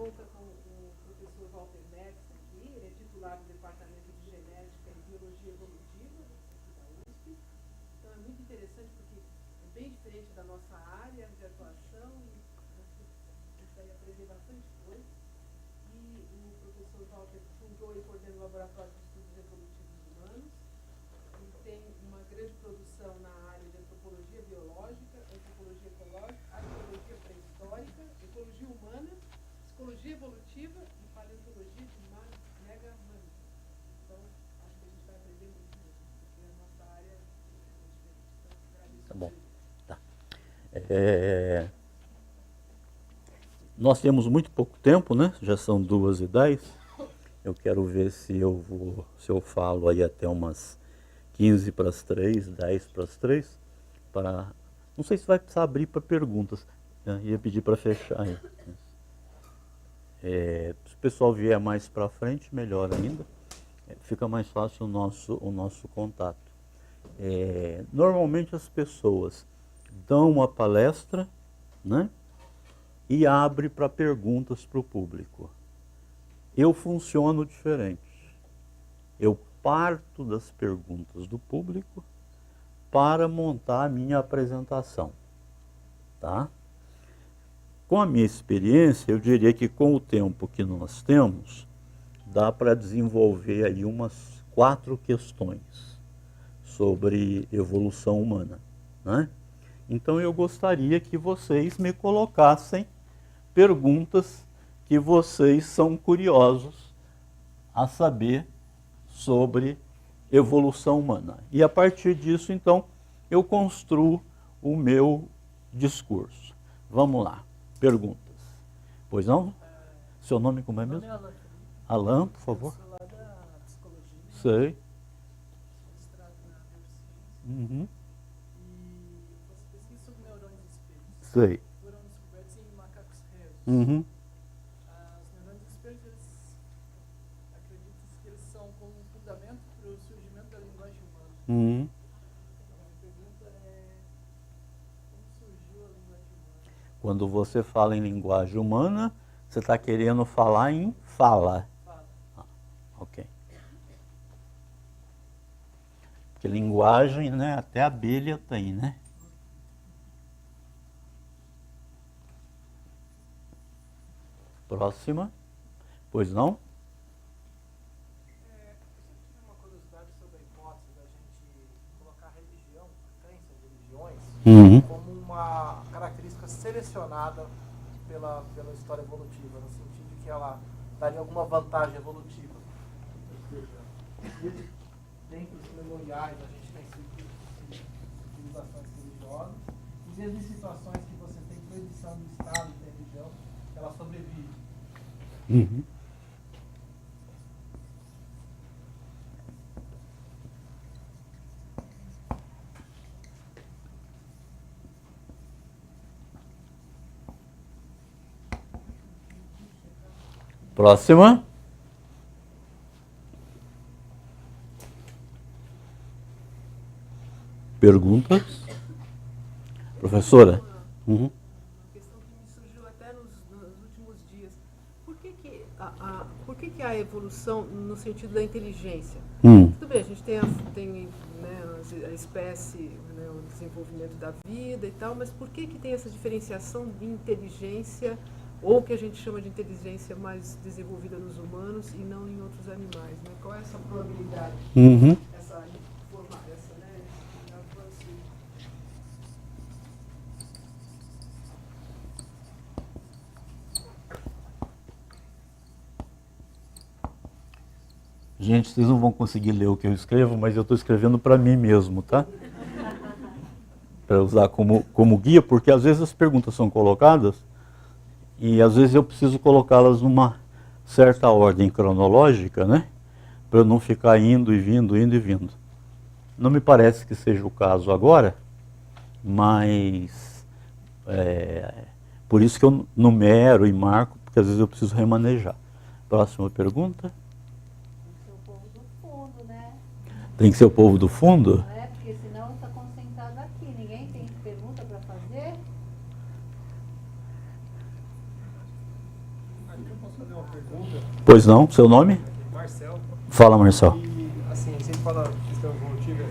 conta com o professor Walter Metz aqui, ele é titular do Departamento de Genética e Biologia Evolutiva aqui da USP. Então é muito interessante porque é bem diferente da nossa área de atuação e a gente vai aprender bastante coisa. E o professor Walter fundou e coordena o Laboratório de Estudos Evolutivos Humanos. Ele tem uma grande produção na área de antropologia biológica, antropologia ecológica, arqueologia pré-histórica, ecologia humana, psicologia evolutiva e paleontologia de mega mamíferos. Então, acho que a gente vai aprender muito mesmo, porque a nossa área é diferente. Então, agradeço. Tá bom. Tá. Nós temos muito pouco tempo, né? Já são 2h10. Eu quero ver se eu falo aí até umas 15 para as 3, 10 para as 3. Não sei se vai precisar abrir para perguntas. Ia pedir para fechar aí. Se o pessoal vier mais para frente, melhor ainda. Fica mais fácil o nosso contato. Normalmente as pessoas dão uma palestra, né? E abre para perguntas para o público. Eu funciono diferente. Eu parto das perguntas do público para montar a minha apresentação, tá? Com a minha experiência, eu diria que com o tempo que nós temos, dá para desenvolver aí umas 4 questões sobre evolução humana, né? Então eu gostaria que vocês me colocassem perguntas que vocês são curiosos a saber sobre evolução humana. E a partir disso, então, eu construo o meu discurso. Vamos lá, perguntas. Pois não? Seu nome como é mesmo? Meu nome é Alan. Alan, por favor. Eu sou lá da psicologia. Sei. Sou mestrado na neurociência. Uhum. E faço pesquisa sobre neurônios espelhos. Sei. Foram descobertos em macacos réus. Uhum. Os neurônios espelhos, acredita-se que eles são como um fundamento para o surgimento da linguagem humana. Uhum. A minha pergunta é: como surgiu a linguagem humana? Quando você fala em linguagem humana, você está querendo falar em fala. Fala. Ok. Porque linguagem, né? Até a abelha tem, né? Próxima. Pois não? Eu sempre tive uma curiosidade sobre a hipótese da gente colocar a religião, a crença de religiões, como uma característica selecionada pela história evolutiva, no sentido de que ela daria alguma vantagem evolutiva. Ou seja, dentro dos memoriais a gente tem civilizações religiosas, e mesmo em situações que você tem proibição do Estado e da religião, ela sobrevive. Uhum. Próxima. Perguntas? Professora? Uhum. Uma questão que me surgiu até nos últimos dias. Por que a evolução no sentido da inteligência? Tudo bem, a gente tem né, a espécie, né, o desenvolvimento da vida e tal, mas por que tem essa diferenciação de inteligência, ou que a gente chama de inteligência mais desenvolvida nos humanos e não em outros animais? Né? Qual é essa probabilidade? Uhum. Essa avanço? Gente, vocês não vão conseguir ler o que eu escrevo, mas eu estou escrevendo para mim mesmo, tá? Para usar como guia, porque às vezes as perguntas são colocadas e às vezes eu preciso colocá-las numa certa ordem cronológica, né? Para eu não ficar indo e vindo, indo e vindo. Não me parece que seja o caso agora, mas por isso que eu numero e marco, porque às vezes eu preciso remanejar. Próxima pergunta. Tem que ser o povo do fundo? É, porque senão está concentrado aqui. Ninguém tem pergunta para fazer? eu posso fazer uma pergunta? Pois não, seu nome? Marcel. Fala, Marcel. E, assim, a gente fala questão evolutiva,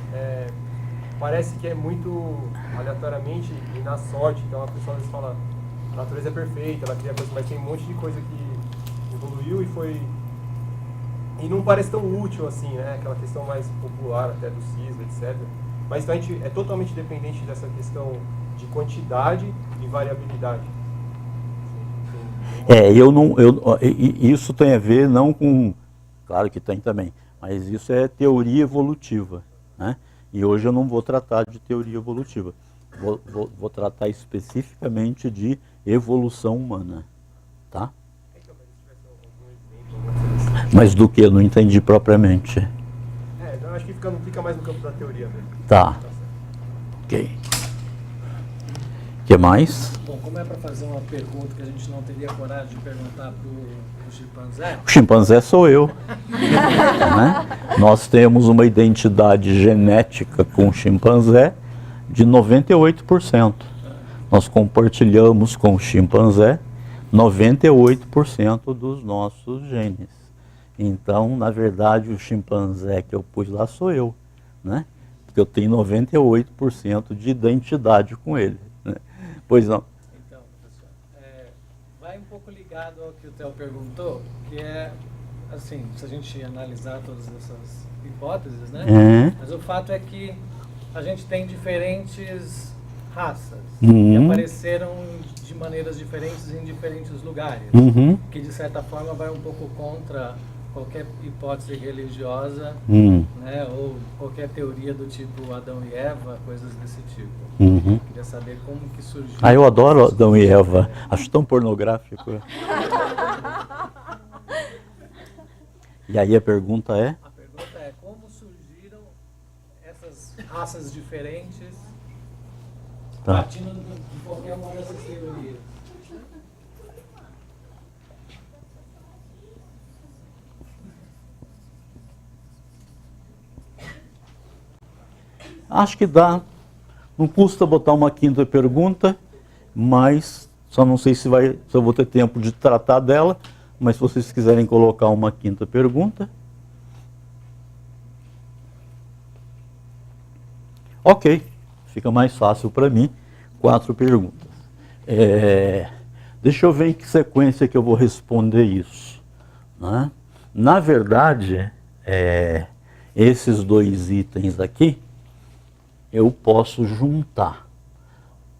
parece que é muito aleatoriamente e na sorte. Então a pessoa às vezes fala, a natureza é perfeita, ela cria coisas, mas tem um monte de coisa que evoluiu e foi... E não parece tão útil assim, né? Aquela questão mais popular até do cisma, etc. Mas então a gente é totalmente dependente dessa questão de quantidade e variabilidade. Isso tem a ver não com, claro que tem também, mas isso é teoria evolutiva, né? E hoje eu não vou tratar de teoria evolutiva, vou tratar especificamente de evolução humana, tá? Mas do que? Eu não entendi propriamente. Eu acho que fica mais no campo da teoria mesmo. Tá. Ok. O que mais? Bom, como é para fazer uma pergunta que a gente não teria coragem de perguntar para o chimpanzé? O chimpanzé sou eu. Né? Nós temos uma identidade genética com o chimpanzé de 98%. Nós compartilhamos com o chimpanzé 98% dos nossos genes. Então, na verdade, o chimpanzé que eu pus lá sou eu, né? Porque eu tenho 98% de identidade com ele. Né? Pois não. Então, professor, vai um pouco ligado ao que o Theo perguntou, que é, assim, se a gente analisar todas essas hipóteses, né? Mas o fato é que a gente tem diferentes raças que apareceram de maneiras diferentes em diferentes lugares, que de certa forma vai um pouco contra qualquer hipótese religiosa, né, ou qualquer teoria do tipo Adão e Eva, coisas desse tipo. Queria saber como que surgiu. Ah, eu adoro Adão e Eva, acho tão pornográfico. E aí a pergunta é? A pergunta é como surgiram essas raças diferentes, partindo de qualquer uma dessas teorias. Acho que dá. Não custa botar uma quinta pergunta, mas só não sei se eu vou ter tempo de tratar dela, mas se vocês quiserem colocar uma quinta pergunta. Ok, fica mais fácil para mim. 4 perguntas. Deixa eu ver em que sequência que eu vou responder isso. Né? Na verdade, esses 2 itens aqui, eu posso juntar.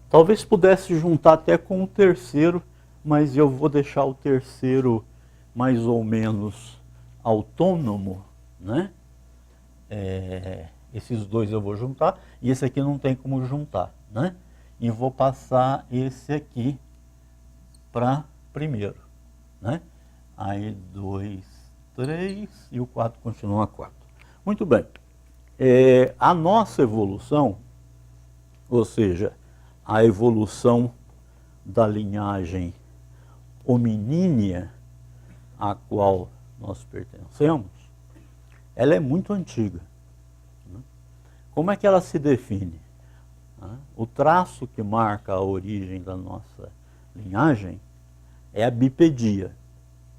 Talvez pudesse juntar até com o terceiro, mas eu vou deixar o terceiro mais ou menos autônomo, né? Esses 2 eu vou juntar, e esse aqui não tem como juntar, né? E vou passar esse aqui para primeiro, né? Aí 2, 3 e o 4 continua 4. Muito bem. A nossa evolução, ou seja, a evolução da linhagem hominínia à qual nós pertencemos, ela é muito antiga. Como é que ela se define? O traço que marca a origem da nossa linhagem é a bipedia,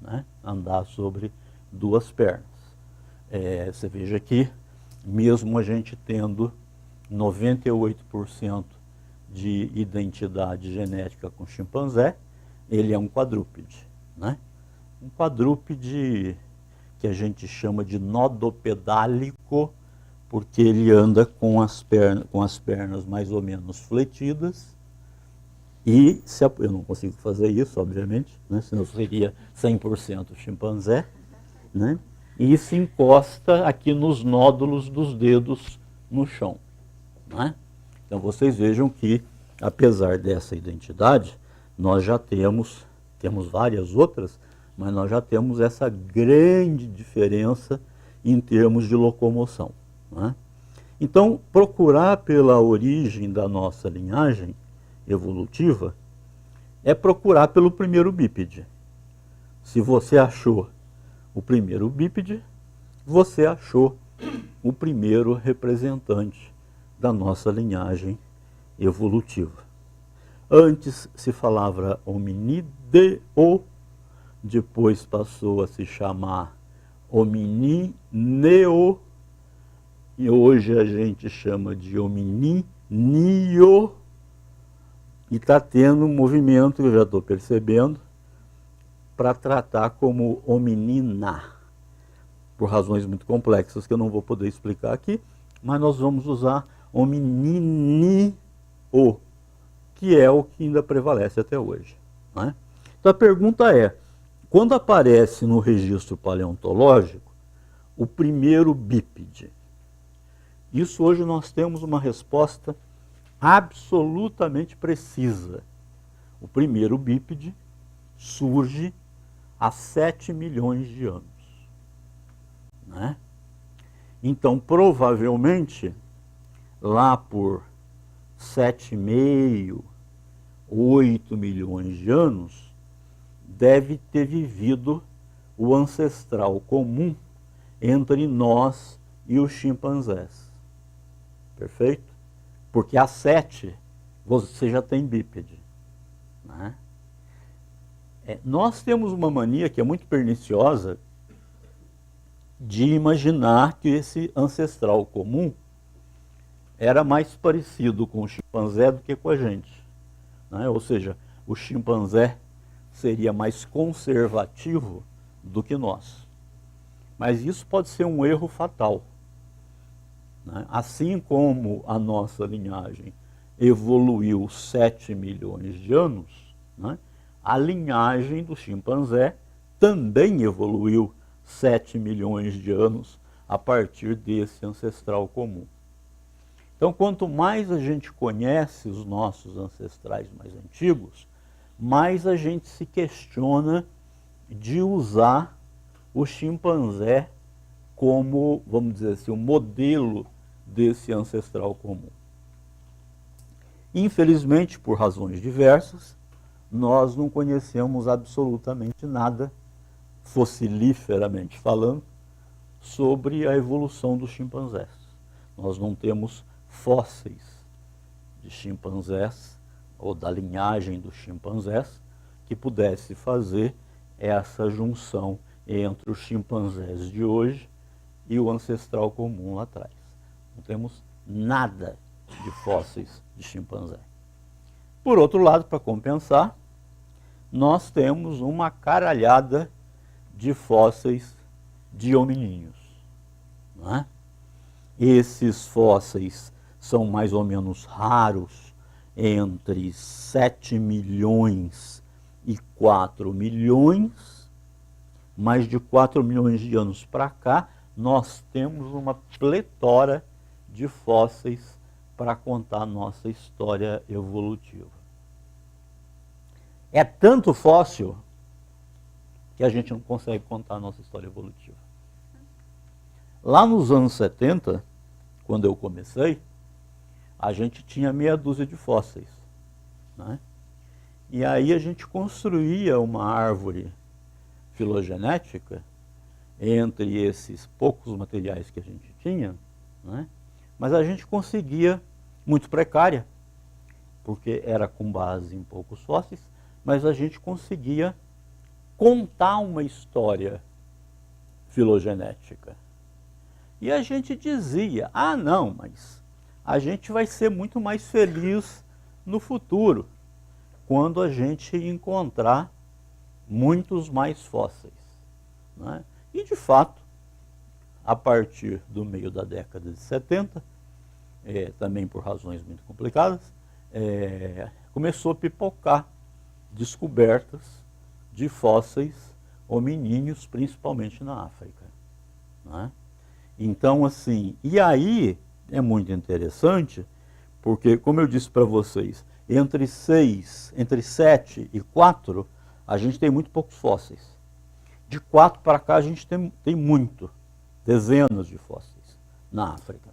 né? Andar sobre 2 pernas. Você veja que mesmo a gente tendo 98% de identidade genética com chimpanzé, ele é um quadrúpede, né? Um quadrúpede que a gente chama de nodopedálico, porque ele anda com as pernas mais ou menos fletidas, e eu não consigo fazer isso, obviamente, né? Senão seria 100% chimpanzé, né? E se encosta aqui nos nódulos dos dedos no chão, né? Então vocês vejam que, apesar dessa identidade, nós já temos várias outras, mas nós já temos essa grande diferença em termos de locomoção, né? Então, procurar pela origem da nossa linhagem evolutiva é procurar pelo primeiro bípede. Se você achou o primeiro bípede, você achou o primeiro representante da nossa linhagem evolutiva. Antes se falava hominideo, depois passou a se chamar hominineo, e hoje a gente chama de homininio, e está tendo um movimento, eu já estou percebendo, para tratar como hominina, por razões muito complexas que eu não vou poder explicar aqui, mas nós vamos usar homininio, que é o que ainda prevalece até hoje, né? Então a pergunta é, quando aparece no registro paleontológico o primeiro bípede? Isso hoje nós temos uma resposta absolutamente precisa. O primeiro bípede surge há 7 milhões de anos, né? Então, provavelmente, lá por 7,5, 8 milhões de anos, deve ter vivido o ancestral comum entre nós e os chimpanzés. Perfeito? Porque há 7 você já tem bípede, né? Nós temos uma mania que é muito perniciosa de imaginar que esse ancestral comum era mais parecido com o chimpanzé do que com a gente, né? Ou seja, o chimpanzé seria mais conservativo do que nós. Mas isso pode ser um erro fatal, né? Assim como a nossa linhagem evoluiu 7 milhões de anos, né? A linhagem do chimpanzé também evoluiu 7 milhões de anos a partir desse ancestral comum. Então, quanto mais a gente conhece os nossos ancestrais mais antigos, mais a gente se questiona de usar o chimpanzé como, vamos dizer assim, o modelo desse ancestral comum. Infelizmente, por razões diversas, nós não conhecemos absolutamente nada, fossilíferamente falando, sobre a evolução dos chimpanzés. Nós não temos fósseis de chimpanzés, ou da linhagem dos chimpanzés, que pudesse fazer essa junção entre os chimpanzés de hoje e o ancestral comum lá atrás. Não temos nada de fósseis de chimpanzé. Por outro lado, para compensar, nós temos uma caralhada de fósseis de hominíneos, não é? Esses fósseis são mais ou menos raros, entre 7 milhões e 4 milhões, mas de 4 milhões de anos para cá, nós temos uma pletora de fósseis para contar a nossa história evolutiva. É tanto fóssil que a gente não consegue contar a nossa história evolutiva. Lá nos anos 70, quando eu comecei, a gente tinha meia dúzia de fósseis, né? E aí a gente construía uma árvore filogenética entre esses poucos materiais que a gente tinha, né? Mas a gente conseguia, muito precária, porque era com base em poucos fósseis, mas a gente conseguia contar uma história filogenética. E a gente dizia, ah não, mas a gente vai ser muito mais feliz no futuro, quando a gente encontrar muitos mais fósseis, né? E de fato, a partir do meio da década de 70, também por razões muito complicadas, começou a pipocar descobertas de fósseis hominíneos, principalmente na África, né? Então, assim, e aí é muito interessante, porque, como eu disse para vocês, entre 7 e 4, a gente tem muito poucos fósseis. De 4 para cá, a gente tem muito, dezenas de fósseis na África,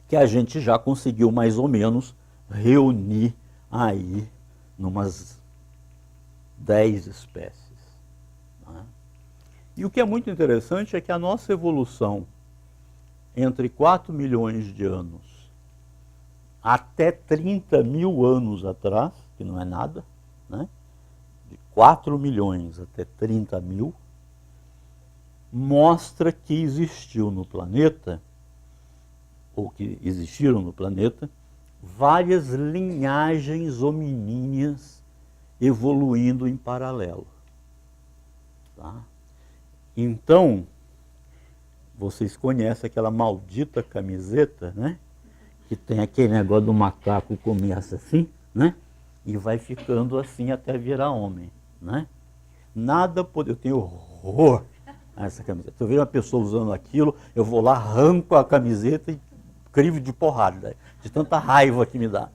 que a gente já conseguiu mais ou menos reunir aí numas 10 espécies, né? E o que é muito interessante é que a nossa evolução entre 4 milhões de anos até 30 mil anos atrás, que não é nada, né? De 4 milhões até 30 mil, mostra que existiu no planeta, ou que existiram no planeta, várias linhagens hominíneas evoluindo em paralelo. Tá? Então, vocês conhecem aquela maldita camiseta, né? Que tem aquele negócio do macaco começa assim, né? E vai ficando assim até virar homem, né? Nada pode... Eu tenho horror a essa camiseta. Eu vejo uma pessoa usando aquilo, eu vou lá, arranco a camiseta e crivo de porrada, de tanta raiva que me dá.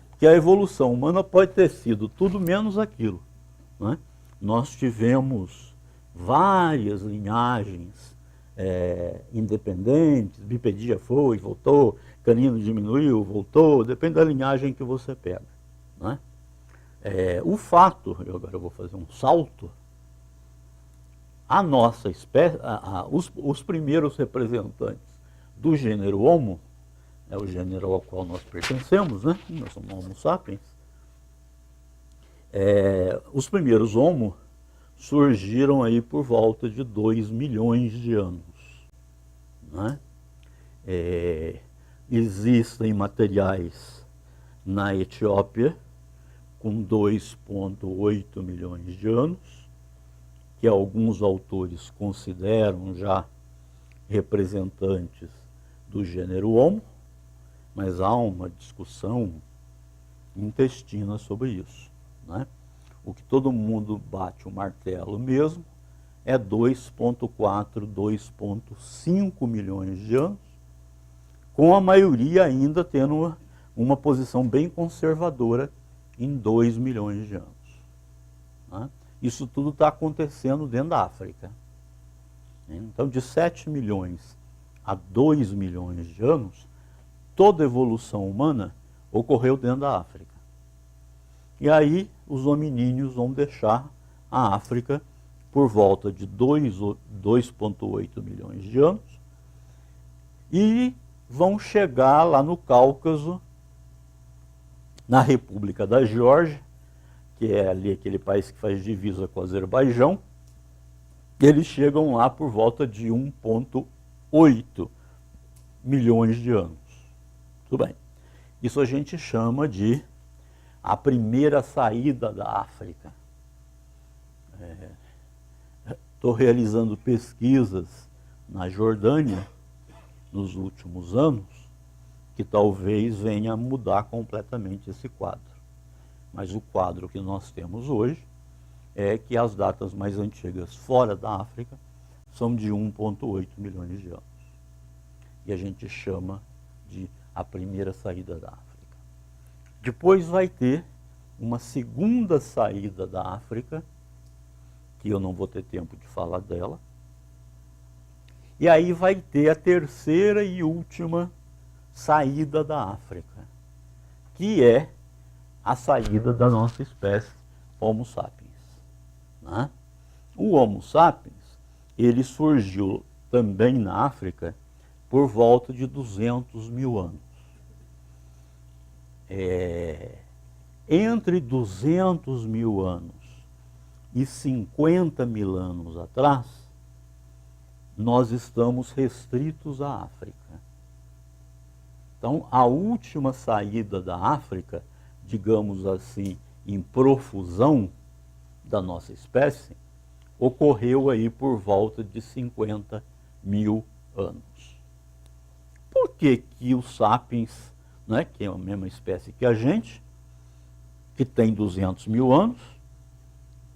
Porque a evolução humana pode ter sido tudo menos aquilo, né? Nós tivemos várias linhagens independentes, bipedia foi, voltou, canino diminuiu, voltou, depende da linhagem que você pega, né? O fato, agora eu vou fazer um salto, a nossa espécie, os primeiros representantes do gênero Homo, é o gênero ao qual nós pertencemos, né? Nós somos Homo sapiens. Os primeiros Homo surgiram aí por volta de 2 milhões de anos, né? Existem materiais na Etiópia com 2,8 milhões de anos, que alguns autores consideram já representantes do gênero Homo, mas há uma discussão intestina sobre isso, né? O que todo mundo bate o martelo mesmo é 2,4, 2,5 milhões de anos, com a maioria ainda tendo uma posição bem conservadora em 2 milhões de anos, né? Isso tudo está acontecendo dentro da África. Então, de 7 milhões a 2 milhões de anos, toda a evolução humana ocorreu dentro da África. E aí os hominíneos vão deixar a África por volta de 2,8 milhões de anos e vão chegar lá no Cáucaso, na República da Geórgia, que é ali aquele país que faz divisa com o Azerbaijão. Eles chegam lá por volta de 1,8 milhões de anos. Tudo bem. Isso a gente chama de a primeira saída da África. Estou realizando pesquisas na Jordânia nos últimos anos, que talvez venha a mudar completamente esse quadro. Mas o quadro que nós temos hoje é que as datas mais antigas fora da África são de 1,8 milhões de anos. E a gente chama de a primeira saída da África. Depois vai ter uma segunda saída da África, que eu não vou ter tempo de falar dela. E aí vai ter a terceira e última saída da África, que é a saída da nossa espécie Homo sapiens, né? O Homo sapiens, ele surgiu também na África por volta de 200 mil anos. Entre 200 mil anos e 50 mil anos atrás, nós estamos restritos à África. Então, a última saída da África, digamos assim, em profusão da nossa espécie, ocorreu aí por volta de 50 mil anos. Por que que os sapiens, né, que é a mesma espécie que a gente, que tem 200 mil anos,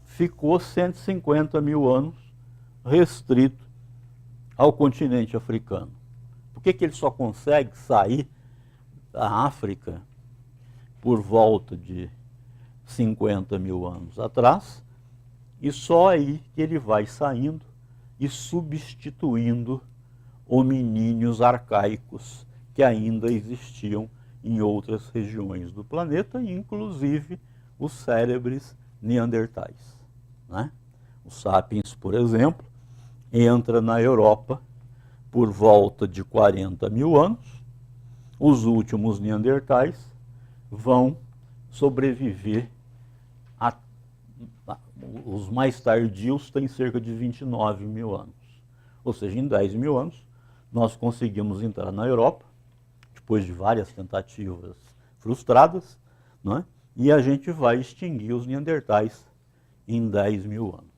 ficou 150 mil anos restrito ao continente africano? Por que que ele só consegue sair da África por volta de 50 mil anos atrás, e só aí que ele vai saindo e substituindo hominíneos arcaicos que ainda existiam em outras regiões do planeta, inclusive os cérebres neandertais, né? O sapiens, por exemplo, entra na Europa por volta de 40 mil anos. Os últimos neandertais vão sobreviver Os mais tardios têm cerca de 29 mil anos. Ou seja, em 10 mil anos, nós conseguimos entrar na Europa, depois de várias tentativas frustradas, não é? E a gente vai extinguir os neandertais em 10 mil anos.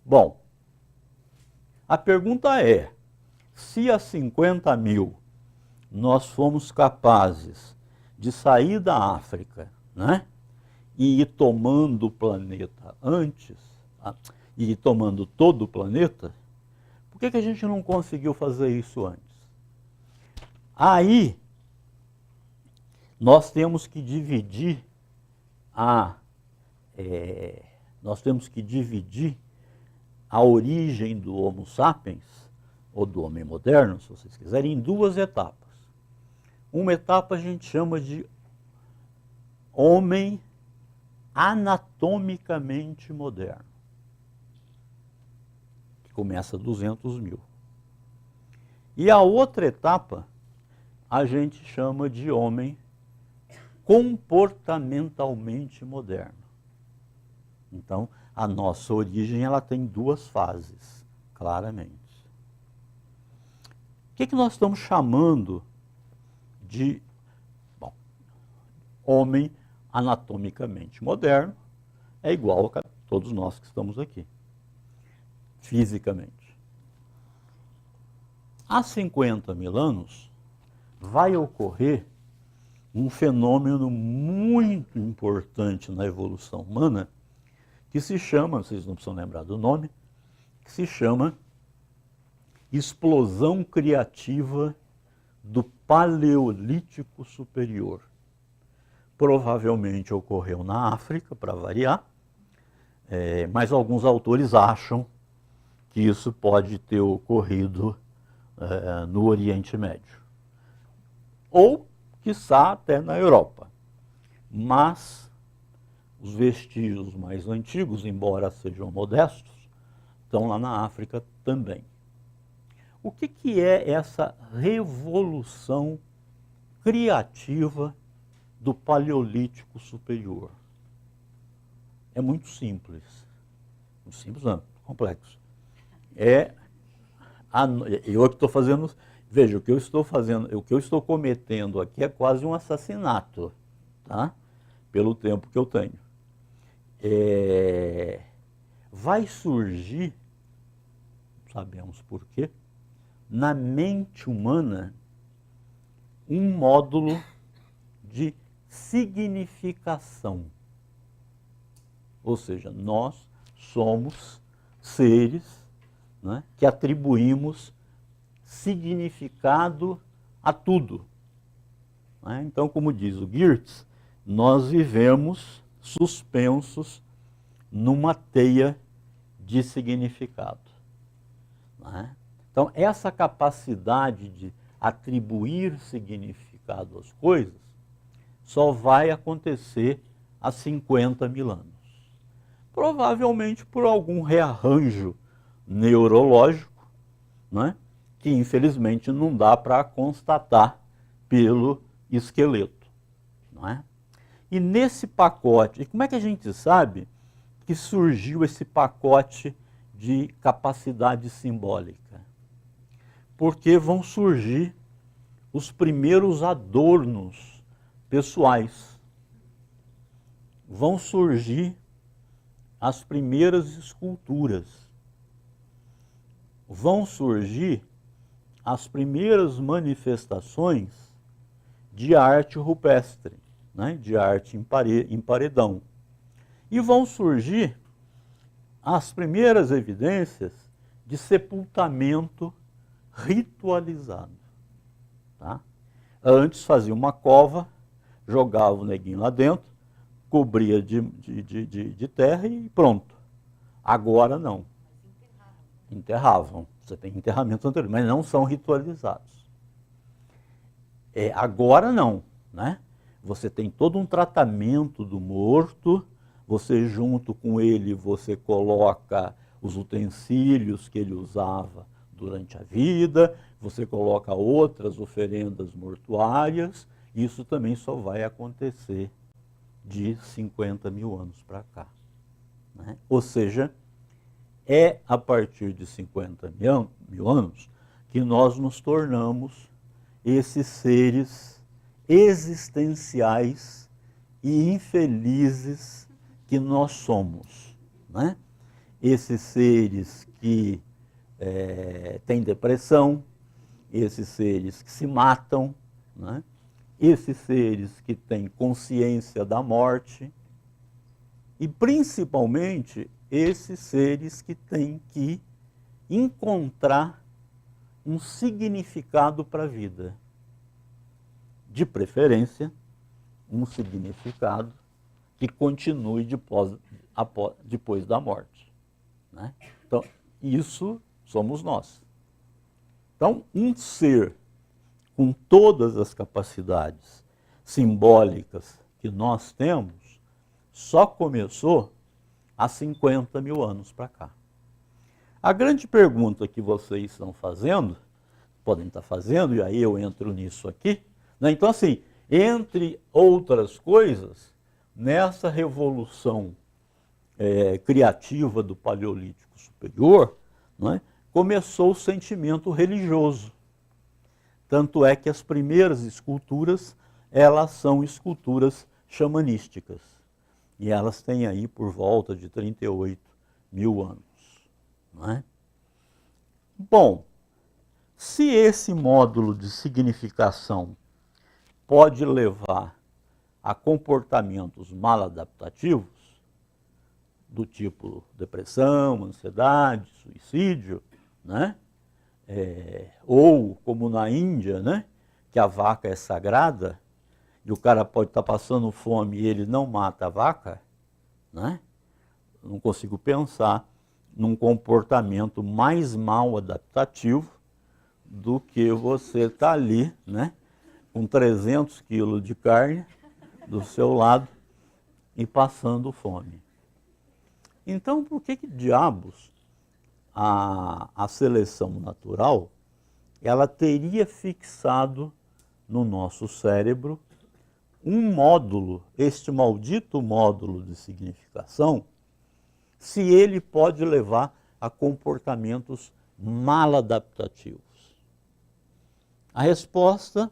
Bom, a pergunta é, se há 50 mil nós fomos capazes de sair da África, né, e ir tomando o planeta antes, e ir tomando todo o planeta, por que a gente não conseguiu fazer isso antes? Aí, nós temos que dividir a origem do Homo sapiens, ou do homem moderno, se vocês quiserem, em duas etapas. Uma etapa a gente chama de homem anatomicamente moderno, que começa 200 mil. E a outra etapa a gente chama de homem comportamentalmente moderno. Então, a nossa origem ela tem duas fases, claramente. O que nós estamos chamando de homem anatomicamente moderno? É igual a todos nós que estamos aqui, fisicamente. Há 50 mil anos vai ocorrer um fenômeno muito importante na evolução humana, que se chama, vocês não precisam lembrar do nome, que se chama explosão criativa do Paleolítico Superior. Provavelmente ocorreu na África, para variar, mas alguns autores acham que isso pode ter ocorrido no Oriente Médio. Ou, quiçá, até na Europa. Mas os vestígios mais antigos, embora sejam modestos, estão lá na África também. O que é essa revolução criativa do Paleolítico Superior? É muito simples. Muito simples não, complexo. Eu que estou fazendo... Veja, o que eu estou fazendo, o que eu estou cometendo aqui é quase um assassinato, tá? Pelo tempo que eu tenho. Vai surgir, sabemos por quê, na mente humana um módulo de significação. Ou seja, nós somos seres, né, que atribuímos significado a tudo. Né? Então, como diz o Geertz, nós vivemos suspensos numa teia de significado. Né? Então, essa capacidade de atribuir significado às coisas só vai acontecer há 50 mil anos. Provavelmente por algum rearranjo neurológico, né? Que infelizmente não dá para constatar pelo esqueleto. Não é? E nesse pacote, como é que a gente sabe que surgiu esse pacote de capacidade simbólica? Porque vão surgir os primeiros adornos pessoais. Vão surgir as primeiras esculturas. Vão surgir as primeiras manifestações de arte rupestre, né? De arte em paredão. E vão surgir as primeiras evidências de sepultamento ritualizado. Tá? Antes fazia uma cova, jogava o neguinho lá dentro, cobria de terra e pronto. Agora não. Enterravam. Você tem enterramentos anteriores, mas não são ritualizados. Agora não, né? Você tem todo um tratamento do morto, você junto com ele, você coloca os utensílios que ele usava durante a vida, você coloca outras oferendas mortuárias, isso também só vai acontecer de 50 mil anos para cá. né? Ou seja, é a partir de 50 mil anos que nós nos tornamos esses seres existenciais e infelizes que nós somos, né? Esses seres que têm depressão, esses seres que se matam, né? Esses seres que têm consciência da morte e, principalmente, esses seres que têm que encontrar um significado para a vida. De preferência, um significado que continue depois da morte, né? Então, isso somos nós. Então, um ser com todas as capacidades simbólicas que nós temos, só começou há 50 mil anos para cá. A grande pergunta que vocês estão fazendo, podem estar fazendo, e aí eu entro nisso aqui, né? Então, assim, entre outras coisas, nessa revolução criativa do Paleolítico Superior, né, começou o sentimento religioso. Tanto é que as primeiras esculturas, elas são esculturas xamanísticas. E elas têm aí por volta de 38 mil anos. Não é? Bom, se esse módulo de significação pode levar a comportamentos maladaptativos, do tipo depressão, ansiedade, suicídio, né? Ou como na Índia, né? Que a vaca é sagrada, e o cara pode estar passando fome e ele não mata a vaca, né? Não consigo pensar num comportamento mais mal adaptativo do que você estar ali, né? Com 300 quilos de carne do seu lado e passando fome. Então, por que diabos a seleção natural ela teria fixado no nosso cérebro um módulo, este maldito módulo de significação, se ele pode levar a comportamentos maladaptativos? A resposta,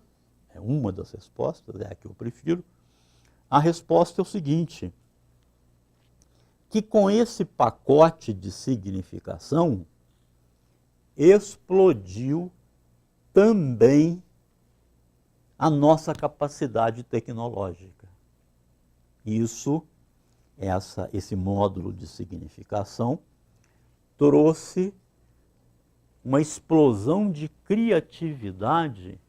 é uma das respostas, é a que eu prefiro, a resposta é o seguinte, que com esse pacote de significação, explodiu também a capacidade tecnológica. Isso, esse módulo de significação, trouxe uma explosão de criatividade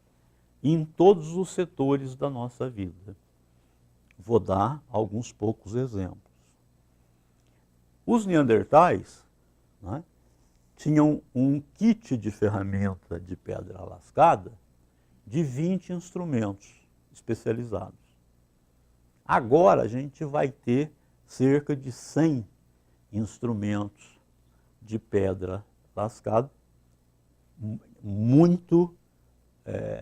em todos os setores da nossa vida. Vou dar alguns poucos exemplos. Os neandertais, né, tinham um kit de ferramenta de pedra lascada de 20 instrumentos especializados. Agora a gente vai ter cerca de 100 instrumentos de pedra lascada muito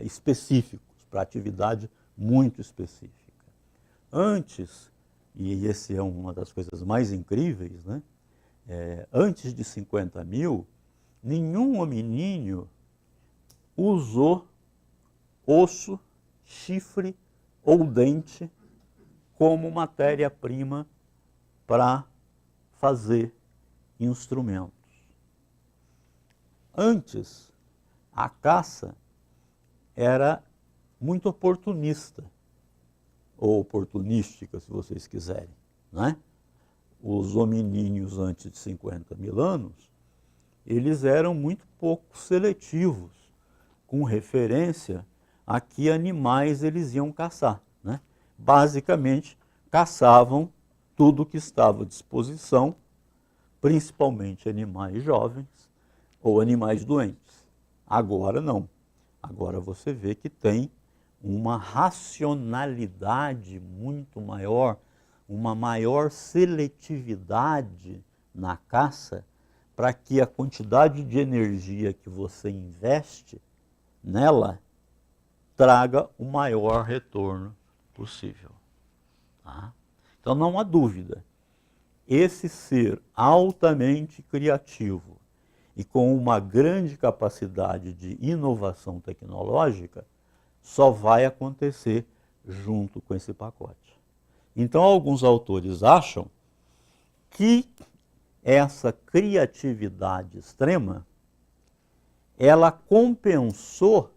específicos, para atividade muito específica. Antes, e essa é uma das coisas mais incríveis, né? Antes de 50 mil, nenhum hominídeo usou osso, chifre ou dente como matéria-prima para fazer instrumentos. Antes, a caça era muito oportunista, ou oportunística, se vocês quiserem, né? Os hominíneos antes de 50 mil anos, eles eram muito pouco seletivos, com referência a que animais eles iam caçar, né? Basicamente, caçavam tudo que estava à disposição, principalmente animais jovens ou animais doentes. Agora não. Agora você vê que tem uma racionalidade muito maior, uma maior seletividade na caça, para que a quantidade de energia que você investe nela traga o maior retorno possível. Tá? Então não há dúvida esse ser altamente criativo e com uma grande capacidade de inovação tecnológica só vai acontecer junto com esse pacote. Então, alguns autores acham que essa criatividade extrema, ela compensou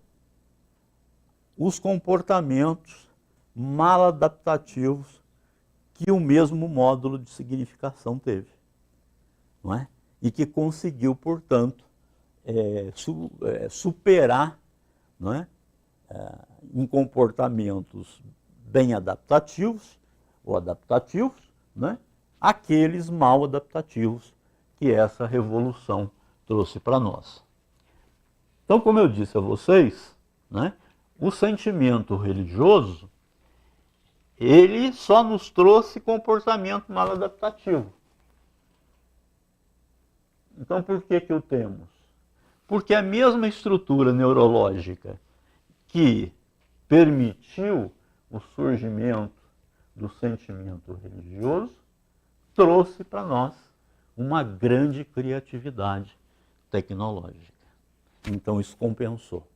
os comportamentos mal adaptativos que o mesmo módulo de significação teve, não é? E que conseguiu, portanto, superar, não é? Em comportamentos bem adaptativos ou adaptativos, né? Aqueles mal adaptativos que essa revolução trouxe para nós. Então, como eu disse a vocês, né, o sentimento religioso, ele só nos trouxe comportamento mal adaptativo. Então, por que o temos? Porque a mesma estrutura neurológica que permitiu o surgimento do sentimento religioso trouxe para nós uma grande criatividade tecnológica. Então, isso compensou.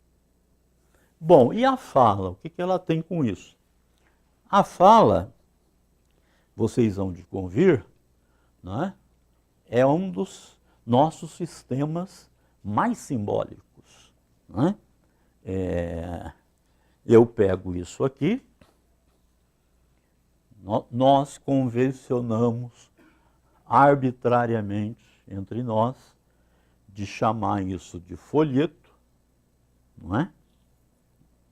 Bom, e a fala? O que ela tem com isso? A fala, vocês hão de convir, não é? É um dos nossos sistemas mais simbólicos. Não é? Eu pego isso aqui, nós convencionamos arbitrariamente entre nós de chamar isso de folheto, não é?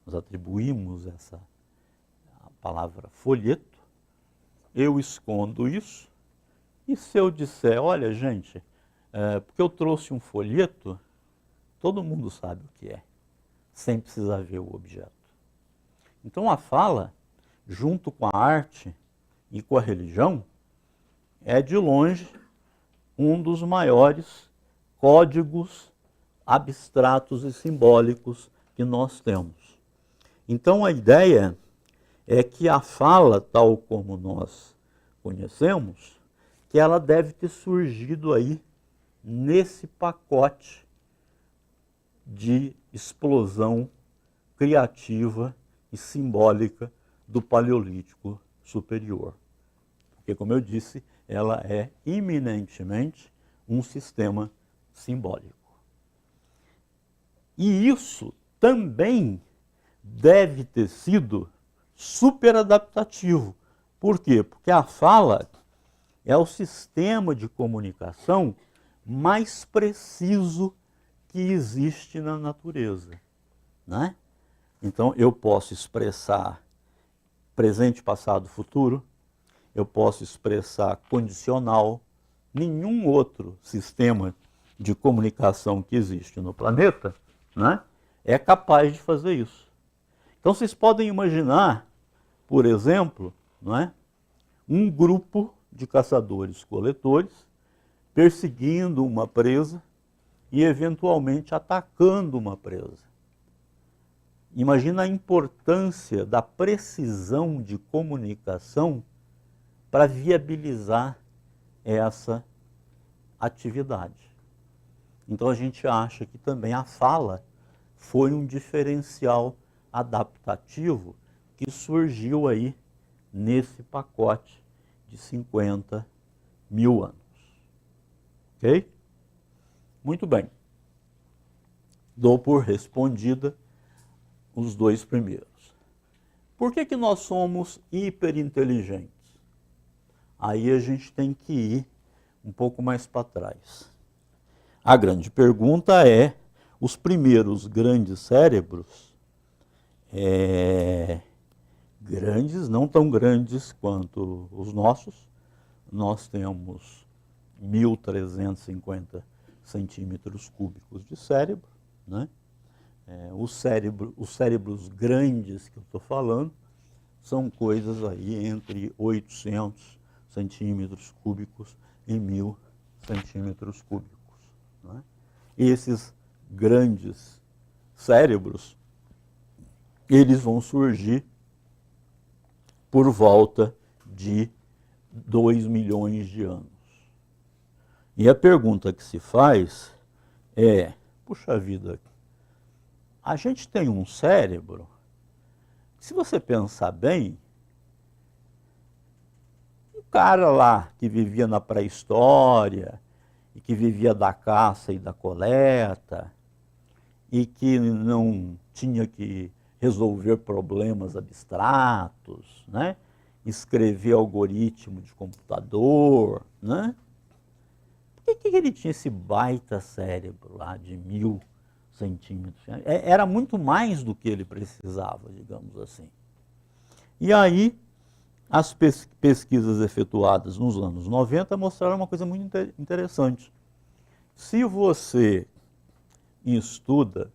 Nós atribuímos essa palavra folheto, eu escondo isso, e se eu disser, olha gente, porque eu trouxe um folheto, todo mundo sabe o que é, sem precisar ver o objeto. Então a fala, junto com a arte e com a religião, é de longe um dos maiores códigos abstratos e simbólicos que nós temos. Então a ideia é que a fala, tal como nós conhecemos, que ela deve ter surgido aí nesse pacote de explosão criativa e simbólica do Paleolítico Superior. Porque, como eu disse, ela é eminentemente um sistema simbólico. E isso também deve ter sido superadaptativo. Por quê? Porque a fala é o sistema de comunicação mais preciso que existe na natureza, né? Então, eu posso expressar presente, passado, futuro, eu posso expressar condicional. Nenhum outro sistema de comunicação que existe no planeta, né, é capaz de fazer isso. Então, vocês podem imaginar, por exemplo, não é, um grupo de caçadores-coletores perseguindo uma presa e, eventualmente, atacando uma presa. Imagina a importância da precisão de comunicação para viabilizar essa atividade. Então a gente acha que também a fala foi um diferencial adaptativo que surgiu aí nesse pacote de 50 mil anos. Ok? Muito bem. Dou por respondida os dois primeiros. Por que nós somos hiperinteligentes? Aí a gente tem que ir um pouco mais para trás. A grande pergunta é, os primeiros grandes cérebros, grandes, não tão grandes quanto os nossos, nós temos 1.350 centímetros cúbicos de cérebro, né? Os cérebros grandes que eu estou falando são coisas aí entre 800 centímetros cúbicos e 1.000 centímetros cúbicos. Né? Esses grandes cérebros, eles vão surgir por volta de 2 milhões de anos. E a pergunta que se faz é, puxa vida, a gente tem um cérebro, se você pensar bem, um cara lá que vivia na pré-história, e que vivia da caça e da coleta, e que não tinha que resolver problemas abstratos, né? Escrever algoritmo de computador, né? Por que ele tinha esse baita cérebro lá de 1000 centímetros? Era muito mais do que ele precisava, digamos assim. E aí, as pesquisas efetuadas nos anos 90 mostraram uma coisa muito interessante. Se você estuda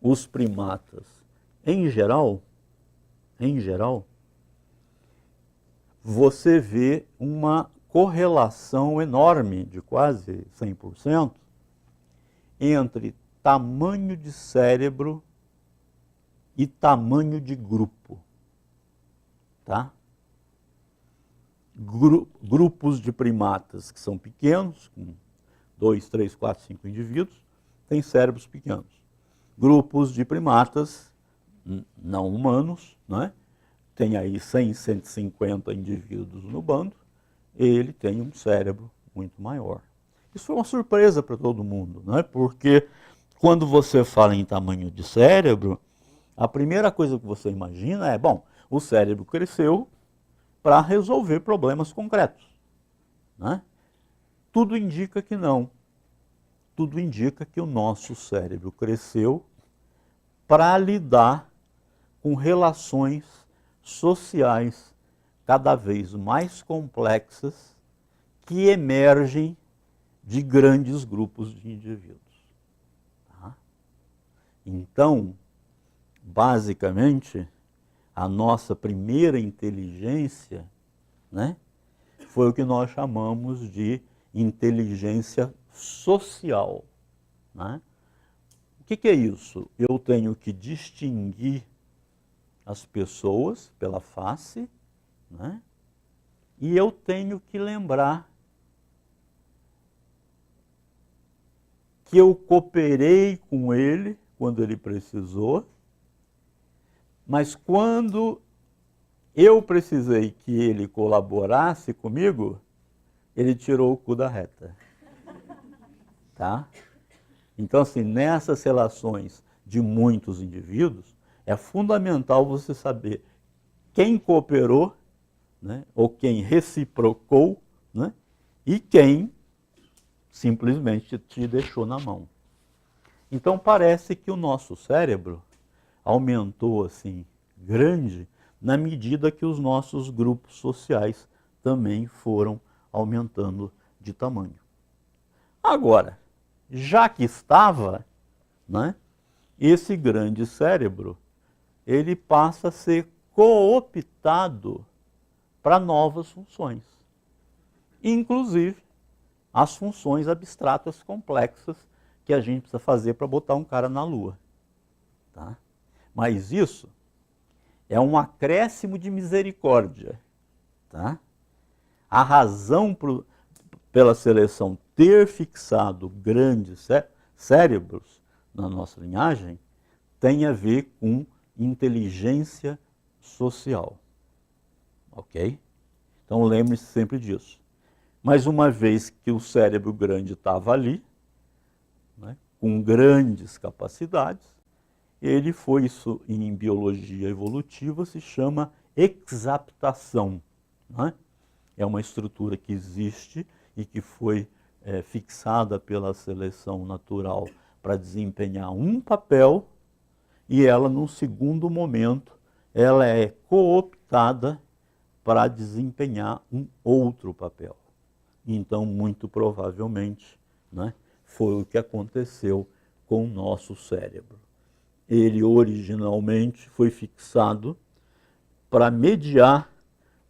os primatas em geral, você vê uma correlação enorme, de quase 100%, entre tamanho de cérebro e tamanho de grupo. Tá? Grupos de primatas que são pequenos, com 2, 3, 4, 5 indivíduos, têm cérebros pequenos. Grupos de primatas não humanos, né? Tem aí 100, 150 indivíduos no bando, ele tem um cérebro muito maior. Isso foi uma surpresa para todo mundo, né? Porque quando você fala em tamanho de cérebro, a primeira coisa que você imagina é, bom, o cérebro cresceu para resolver problemas concretos, né? Tudo indica que não. Tudo indica que o nosso cérebro cresceu para lidar com relações sociais cada vez mais complexas que emergem de grandes grupos de indivíduos. Tá? Então, basicamente, a nossa primeira inteligência, né, foi o que nós chamamos de inteligência social. Né? O que é isso? Eu tenho que distinguir as pessoas pela face, né? E eu tenho que lembrar que eu cooperei com ele quando ele precisou, mas quando eu precisei que ele colaborasse comigo, ele tirou o cu da reta. Tá? Então, assim, nessas relações de muitos indivíduos, é fundamental você saber quem cooperou, né, ou quem reciprocou, né, e quem simplesmente te deixou na mão. Então, parece que o nosso cérebro aumentou assim grande na medida que os nossos grupos sociais também foram aumentando de tamanho. Agora, já que estava, né, esse grande cérebro, ele passa a ser cooptado para novas funções, inclusive as funções abstratas complexas que a gente precisa fazer para botar um cara na Lua. Tá? Mas isso é um acréscimo de misericórdia. Tá? A razão pela seleção ter fixado grandes cérebros na nossa linhagem tem a ver com inteligência social. Ok? Então lembre-se sempre disso. Mas uma vez que o cérebro grande estava ali, né, com grandes capacidades, ele foi, isso em biologia evolutiva se chama exaptação. Né? É uma estrutura que existe e que foi fixada pela seleção natural para desempenhar um papel, e ela, num segundo momento, ela é cooptada para desempenhar um outro papel. Então, muito provavelmente, né, foi o que aconteceu com o nosso cérebro. Ele originalmente foi fixado para mediar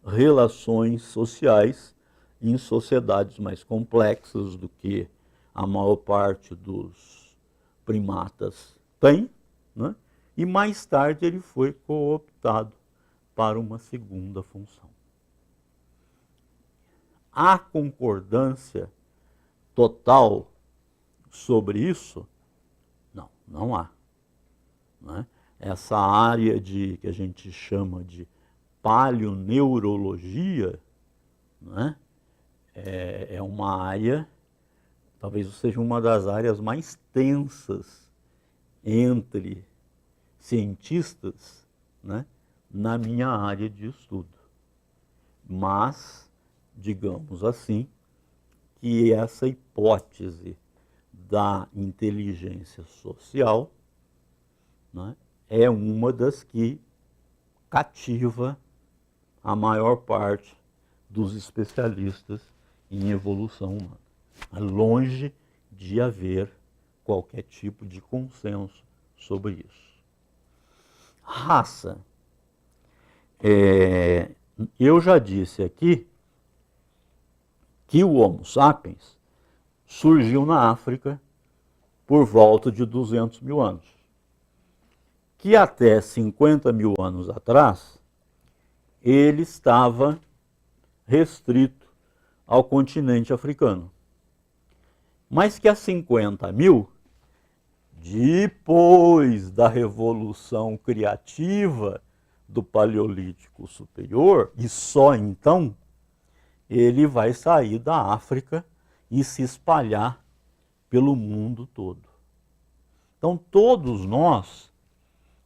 relações sociais em sociedades mais complexas do que a maior parte dos primatas tem, né? E mais tarde ele foi cooptado para uma segunda função. há concordância total sobre isso? Não, não há. Né? Essa área que a gente chama de paleoneurologia, né? É uma área, talvez seja uma das áreas mais tensas entre cientistas, né? Na minha área de estudo. Mas, digamos assim, que essa hipótese da inteligência social, né, é uma das que cativa a maior parte dos especialistas em evolução humana. Longe de haver qualquer tipo de consenso sobre isso. Raça. Eu já disse aqui que o Homo sapiens surgiu na África por volta de 200 mil anos. Que até 50 mil anos atrás, ele estava restrito ao continente africano. Mas que há 50 mil, depois da Revolução Criativa do Paleolítico Superior, e só então, ele vai sair da África e se espalhar pelo mundo todo. Então, todos nós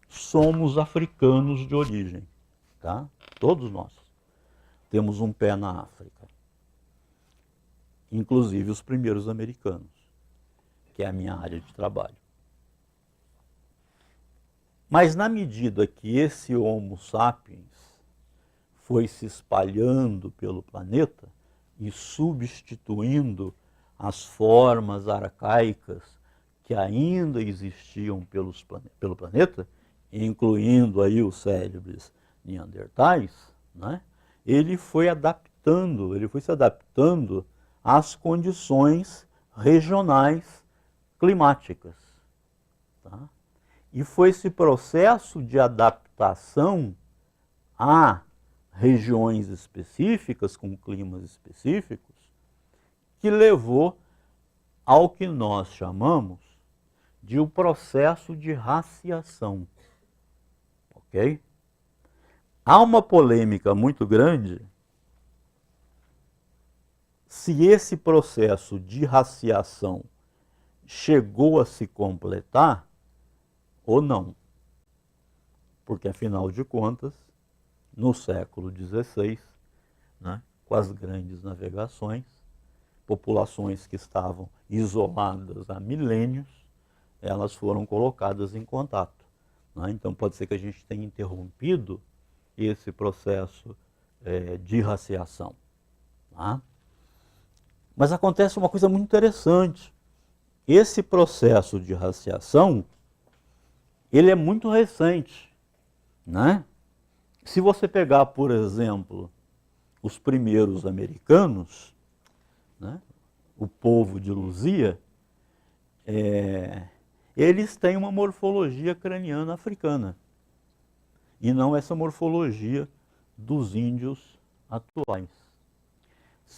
somos africanos de origem, tá? Todos nós temos um pé na África. Inclusive os primeiros americanos, que é a minha área de trabalho. Mas na medida que esse Homo sapiens foi se espalhando pelo planeta e substituindo as formas arcaicas que ainda existiam pelo planeta, incluindo aí os cérebros neandertais, né? Ele foi se adaptando às condições regionais climáticas. Tá? E foi esse processo de adaptação a regiões específicas, com climas específicos, que levou ao que nós chamamos de um processo de raciação. Ok? Há uma polêmica muito grande se esse processo de raciação chegou a se completar ou não. Porque, afinal de contas, no século XVI, né, com as grandes navegações, populações que estavam isoladas há milênios, elas foram colocadas em contato. Né? Então, pode ser que a gente tenha interrompido esse processo de raciação. Tá? Mas acontece uma coisa muito interessante. Esse processo de raciação, ele é muito recente. Né? Se você pegar, por exemplo, os primeiros americanos, né, o povo de Luzia, eles têm uma morfologia craniana africana. E não essa morfologia dos índios atuais.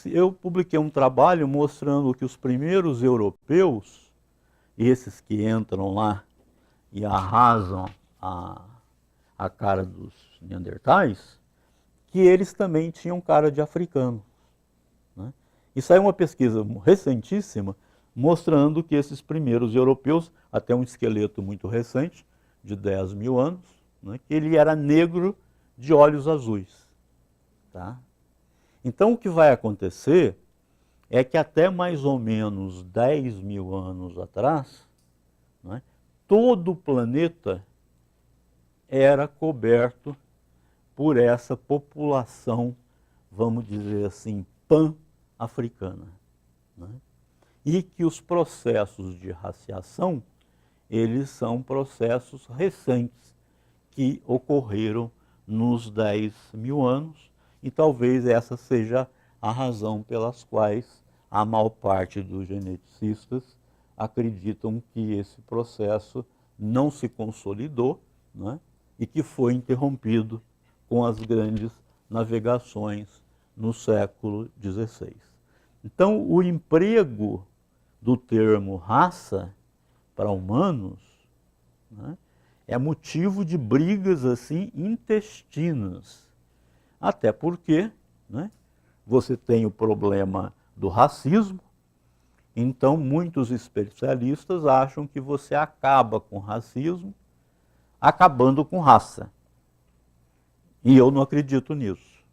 Eu publiquei um trabalho mostrando que os primeiros europeus, esses que entram lá e arrasam a cara dos neandertais, que eles também tinham cara de africano. Né? E saiu uma pesquisa recentíssima mostrando que esses primeiros europeus, até um esqueleto muito recente, de 10 mil anos, né, que ele era negro de olhos azuis. Tá? Então o que vai acontecer é que até mais ou menos 10 mil anos atrás, né, todo o planeta era coberto por essa população, vamos dizer assim, pan-africana. Né? E que os processos de raciação, eles são processos recentes que ocorreram nos 10 mil anos, e talvez essa seja a razão pelas quais a maior parte dos geneticistas acreditam que esse processo não se consolidou, né, e que foi interrompido com as grandes navegações no século XVI. Então, o emprego do termo raça para humanos, né, é motivo de brigas assim intestinas. Até porque, né, você tem o problema do racismo, então muitos especialistas acham que você acaba com o racismo acabando com raça. E eu não acredito nisso.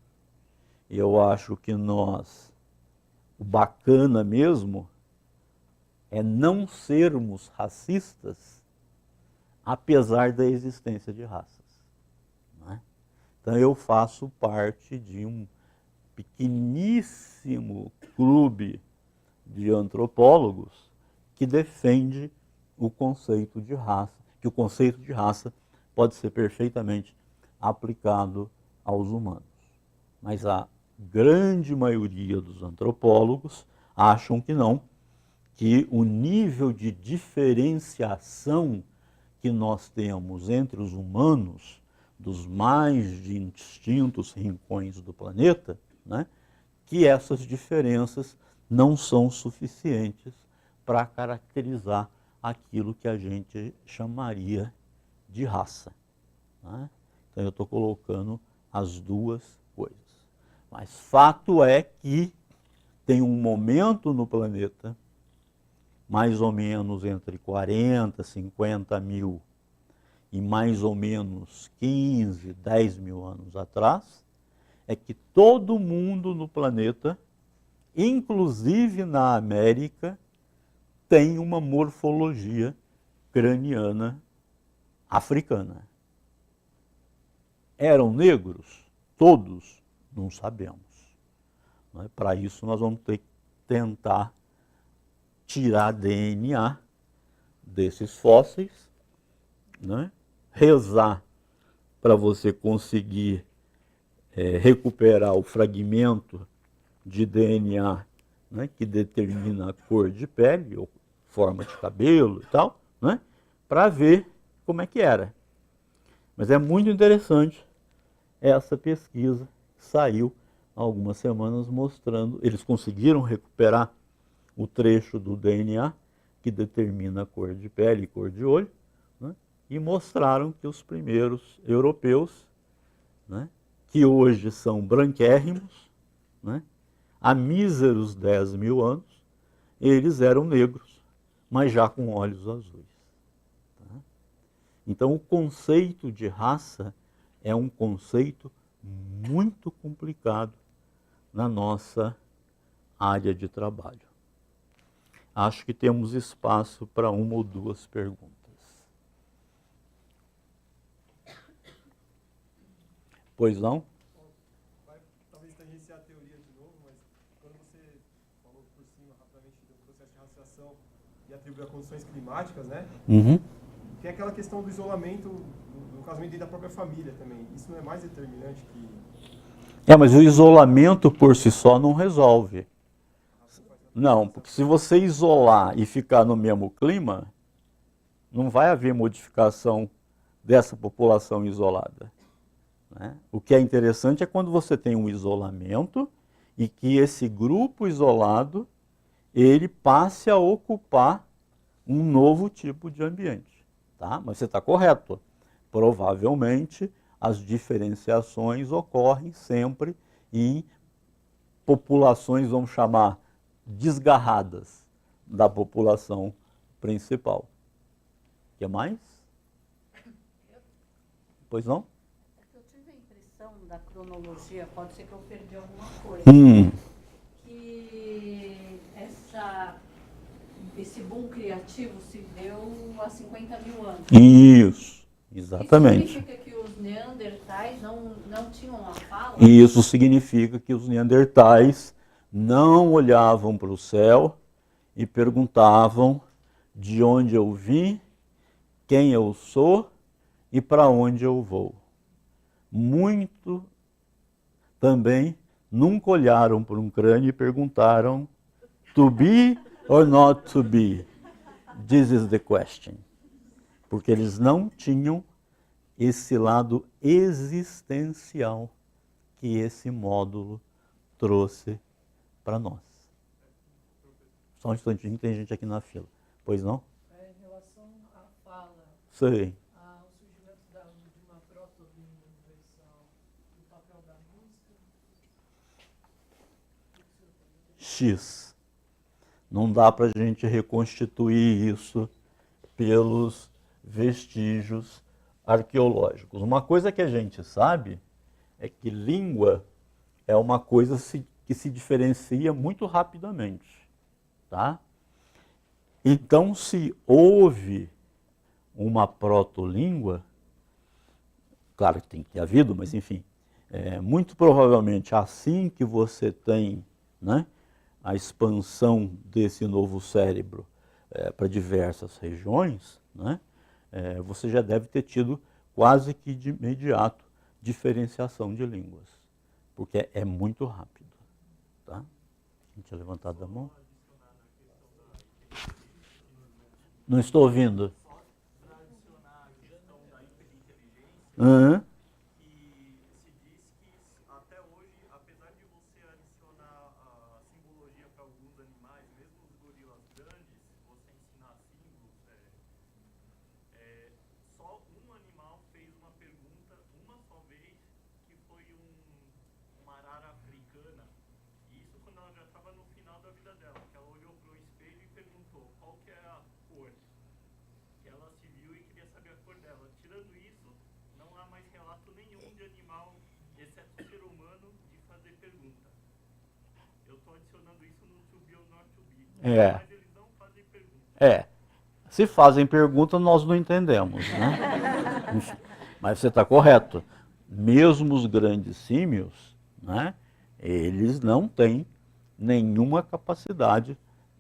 Eu acho que o bacana mesmo é não sermos racistas, apesar da existência de raças. Não é? Então eu faço parte de um pequeníssimo clube de antropólogos que defende o conceito de raça, que o conceito de raça pode ser perfeitamente aplicado aos humanos. Mas a grande maioria dos antropólogos acham que não, que o nível de diferenciação que nós temos entre os humanos, dos mais distintos rincões do planeta, né, que essas diferenças não são suficientes para caracterizar aquilo que a gente chamaria de raça. Né? Então eu estou colocando as duas coisas. Mas fato é que tem um momento no planeta, mais ou menos entre 40, 50 mil e mais ou menos 15, 10 mil anos atrás, é que todo mundo no planeta, inclusive na América, tem uma morfologia craniana africana. Eram negros? Todos? Não sabemos. Não é? Para isso nós vamos ter que tentar tirar DNA desses fósseis, né? Rezar para você conseguir recuperar o fragmento de DNA, né, que determina a cor de pele, ou forma de cabelo e tal, né, para ver como é que era. Mas é muito interessante essa pesquisa que saiu há algumas semanas mostrando, eles conseguiram recuperar o trecho do DNA que determina a cor de pele e cor de olho, né, e mostraram que os primeiros europeus, né, que hoje são branquérrimos, né, há míseros 10 mil anos, eles eram negros, mas já com olhos azuis. Tá? Então o conceito de raça é um conceito muito complicado na nossa área de trabalho. Acho que temos espaço para uma ou duas perguntas. Pois não? Vai talvez tangenciar a teoria de novo, mas quando você falou por cima rapidamente do processo de raciação e atribuiu a condições climáticas, né? Uhum. Tem aquela questão do isolamento, do casamento dentro da própria família também. Isso não é mais determinante que... Mas o isolamento por si só não resolve. Não, porque se você isolar e ficar no mesmo clima, não vai haver modificação dessa população isolada. Né? O que é interessante é quando você tem um isolamento e que esse grupo isolado, ele passe a ocupar um novo tipo de ambiente. Tá? Mas você está correto. Provavelmente as diferenciações ocorrem sempre em populações, vamos chamar, desgarradas da população principal. O que mais? Pois não? Eu tive a impressão da cronologia, pode ser que eu perdi alguma coisa, que esse boom criativo se deu há 50 mil anos. Isso, exatamente. Isso significa que os neandertais não tinham uma fala? Isso significa que os neandertais não olhavam para o céu e perguntavam de onde eu vim, quem eu sou e para onde eu vou. Muito também nunca olharam para um crânio e perguntaram to be or not to be? This is the question. Porque eles não tinham esse lado existencial que esse módulo trouxe para nós. Só um instantinho, tem gente aqui na fila. Pois não? Em relação à fala, Sei. ao surgimento de uma proto-língua universal, o papel da música, X. Não dá para a gente reconstituir isso pelos vestígios arqueológicos. Uma coisa que a gente sabe é que língua é uma coisa que se diferencia muito rapidamente, tá? Então, se houve uma proto-língua, claro que tem que ter havido, mas enfim, muito provavelmente assim que você tem, né, a expansão desse novo cérebro para diversas regiões, né, você já deve ter tido quase que de imediato diferenciação de línguas, porque é muito rápido. Tá? A gente tinha levantado a mão? Não estou ouvindo. Para adicionar a questão da hiperinteligência, Uhum. que se diz que até hoje, apesar de você adicionar a simbologia para alguns animais, mesmo os gorilas grandes, você ensinar símbolos, só um animal fez uma pergunta uma só vez, que foi uma arara africana. E isso quando ela já estava no final da vida dela, que ela olhou para o espelho e perguntou qual que é a cor. Que ela se viu e queria saber a cor dela. Tirando isso, não há mais relato nenhum de animal, exceto o ser humano, de fazer pergunta. Eu estou adicionando isso no To Be or Not To Be. Mas eles não fazem pergunta. Se fazem pergunta, nós não entendemos, né? Mas você está correto. Mesmo os grandes símios, né, eles não têm nenhuma capacidade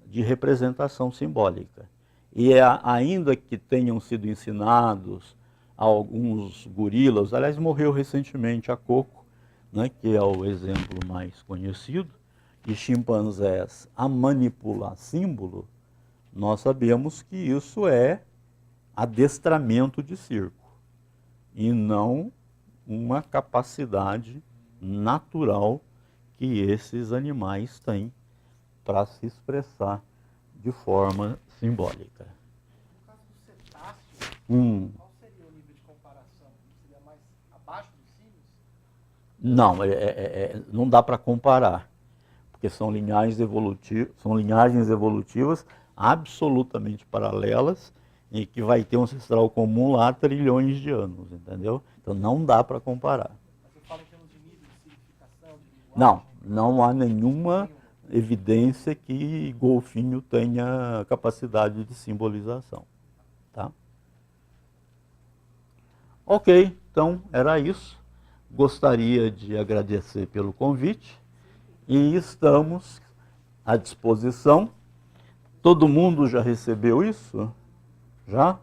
de representação simbólica. E ainda que tenham sido ensinados a alguns gorilas, aliás, morreu recentemente a Coco, né, que é o exemplo mais conhecido, de chimpanzés a manipular símbolo, nós sabemos que isso é adestramento de circo e não uma capacidade natural que esses animais têm para se expressar de forma simbólica. No caso do cetáceo, qual seria o nível de comparação? Seria mais abaixo dos símios? Não, não dá para comparar, porque são linhagens evolutivas absolutamente paralelas e que vai ter um ancestral comum lá há trilhões de anos, entendeu? Então não dá para comparar. Mas eu falo em termos de nível de significação, de linguagem. Não há nenhuma evidência que golfinho tenha capacidade de simbolização. Tá? Ok, então era isso. Gostaria de agradecer pelo convite e estamos à disposição. Todo mundo já recebeu isso? Já?